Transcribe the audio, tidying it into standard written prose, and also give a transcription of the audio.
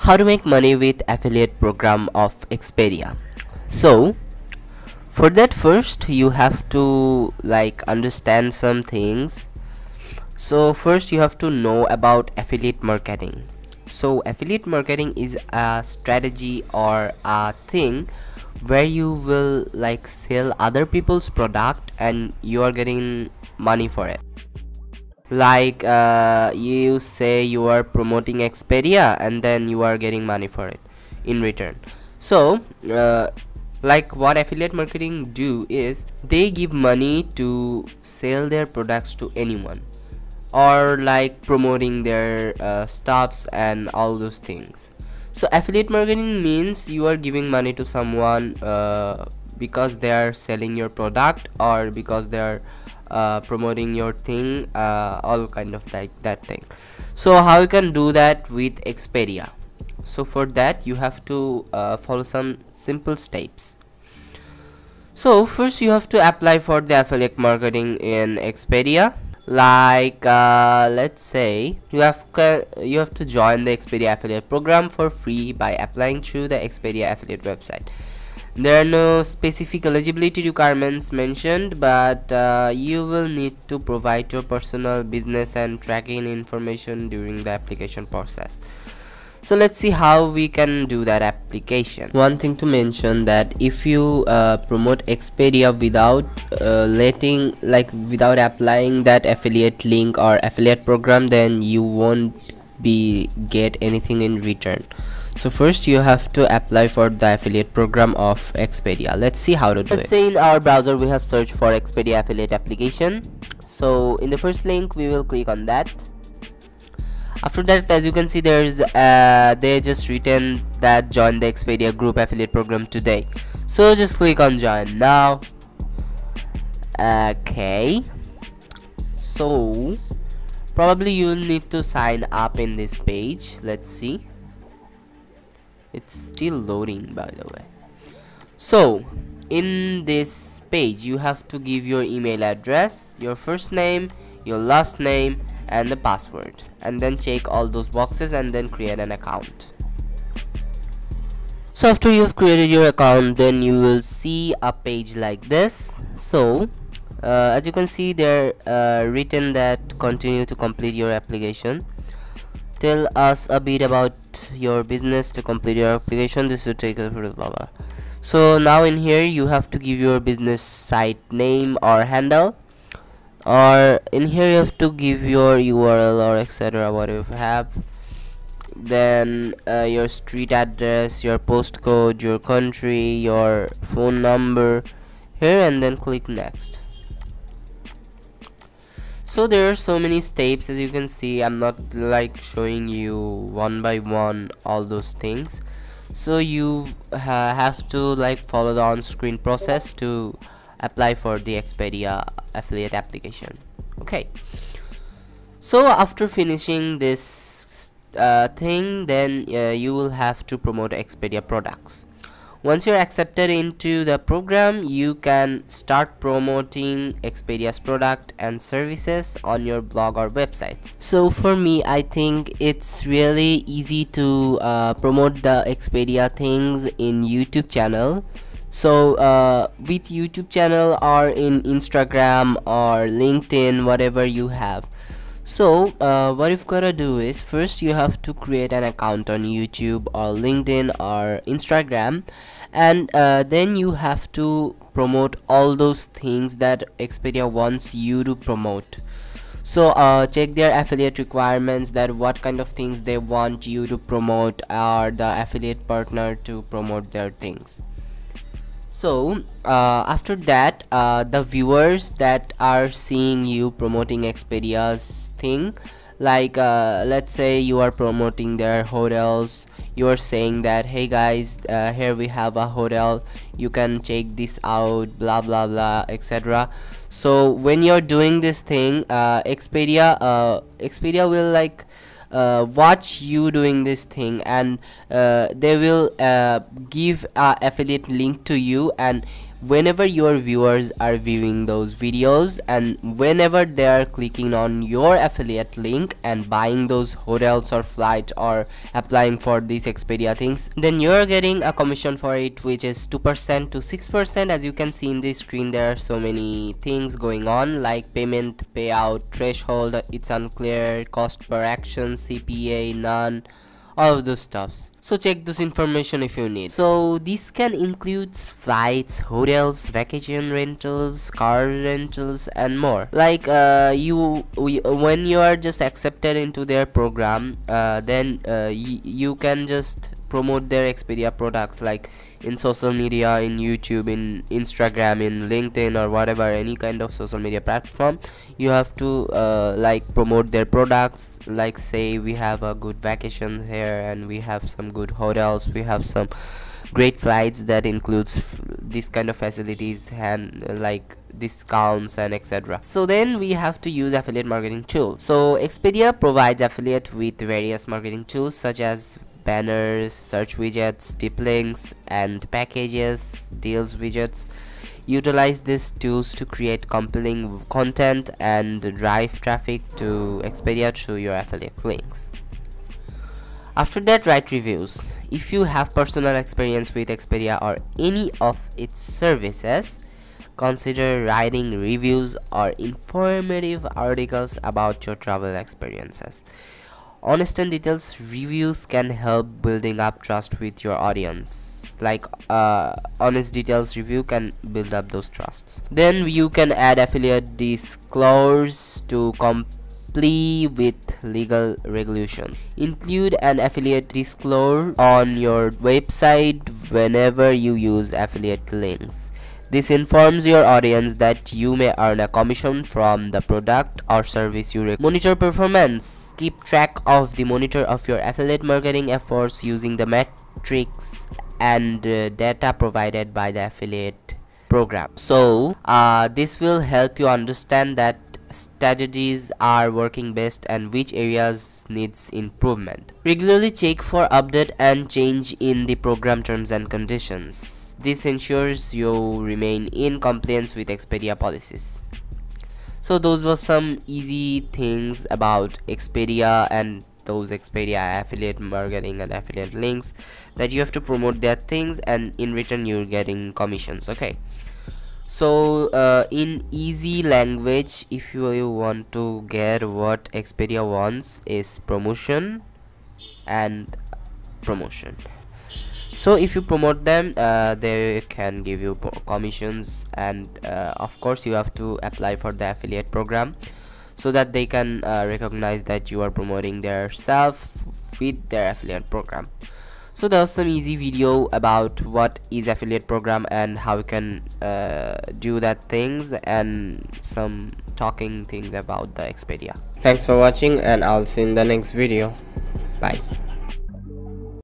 How to make money with affiliate program of Expedia. So for that, first you have to understand some things. So first you have to know about affiliate marketing. So affiliate marketing is a strategy or a thing where you will sell other people's product and you are getting money for it. You say you are promoting Expedia and then you are getting money for it in return. So what affiliate marketing do is they give money to sell their products to anyone, or promoting their stuffs and all those things. So affiliate marketing means you are giving money to someone because they are selling your product, or because they are promoting your thing, all kind of that thing. So how you can do that with Expedia? So for that you have to follow some simple steps. So first you have to apply for the affiliate marketing in Expedia. Let's say you have to join the Expedia affiliate program for free by applying through the Expedia affiliate website. There are no specific eligibility requirements mentioned, but you will need to provide your personal business and tracking information during the application process. So let's see how we can do that application. One thing to mention, that if you promote Expedia without without applying that affiliate link or affiliate program, then you won't get anything in return. So first you have to apply for the affiliate program of Expedia. Let's see how to do it. Let's say in our browser we have searched for Expedia affiliate application. So in the first link we will click on that. After that, as you can see, there's they just written that join the Expedia group affiliate program today. So just click on join now. Okay, so probably you'll need to sign up in this page. Let's see, it's still loading, by the way. So in this page you have to give your email address, your first name, your last name, and the password, and then check all those boxes and then create an account. So after you have created your account, then you will see a page like this. So as you can see, there written that continue to complete your application. Tell us a bit about your business to complete your application. This will take a blah blah. So now in here you have to give your business site name or handle, or in here you have to give your URL or etc. what you have, then your street address, your postcode, your country, your phone number here, and then click next. So there are so many steps, as you can see. I'm not showing you one by one all those things, so you have to follow the on-screen process to apply for the Expedia affiliate application. Okay, so after finishing this thing, then you will have to promote Expedia products. Once you're accepted into the program, you can start promoting Expedia's product and services on your blog or websites. So for me, I think it's really easy to promote the Expedia things in YouTube channel. So with YouTube channel or in Instagram or LinkedIn, whatever you have. So what you've got to do is, first you have to create an account on YouTube or LinkedIn or Instagram, and then you have to promote all those things that Expedia wants you to promote. So check their affiliate requirements, that what kind of things they want you to promote, or the affiliate partner to promote their things. So after that, the viewers that are seeing you promoting Expedia's thing, let's say you are promoting their hotels, you are saying that, hey guys, here we have a hotel, you can check this out, blah blah blah, etc. So when you're doing this thing, Expedia will watch you doing this thing, and they will give a affiliate link to you, and whenever your viewers are viewing those videos and whenever they are clicking on your affiliate link and buying those hotels or flight or applying for these Expedia things, then you're getting a commission for it, which is 2% to 6%. As you can see in the screen, there are so many things going on, like payment, payout, threshold, it's unclear, cost per action, CPA, none, all of those stuffs. So check this information if you need. So this can include flights, hotels, vacation rentals, car rentals, and more. Like when you are just accepted into their program, then you can just promote their Expedia products, like in social media, in YouTube, in Instagram, in LinkedIn, or whatever, any kind of social media platform. You have to like promote their products, like say we have a good vacation here and we have some good hotels, we have some great flights that includes this kind of facilities and like discounts and etc. So then we have to use affiliate marketing tool. So Expedia provides affiliate with various marketing tools such as banners, search widgets, deep links, and packages, deals widgets. Utilize these tools to create compelling content and drive traffic to Expedia through your affiliate links. After that, write reviews. If you have personal experience with Expedia or any of its services, consider writing reviews or informative articles about your travel experiences. Honest and detailed reviews can help building up trust with your audience. Like honest details review can build up those trusts. Then you can add affiliate disclosures to comply with legal regulation. Include an affiliate disclosure on your website whenever you use affiliate links. This informs your audience that you may earn a commission from the product or service you monitor performance. Keep track of the monitor of your affiliate marketing efforts using the metrics and data provided by the affiliate program. So this will help you understand that strategies are working best and which areas needs improvement. Regularly check for update and change in the program terms and conditions. This ensures you remain in compliance with Expedia policies. So those were some easy things about Expedia and those Expedia affiliate marketing and affiliate links, that you have to promote their things and in return you're getting commissions. Okay, so in easy language, if you want to get what Expedia wants is promotion and promotion. So if you promote them, they can give you commissions, and of course you have to apply for the affiliate program so that they can recognize that you are promoting their self with their affiliate program. So that was some easy video about what is affiliate program and how you can do that things, and some talking things about the Expedia. Thanks for watching, and I'll see you in the next video. Bye.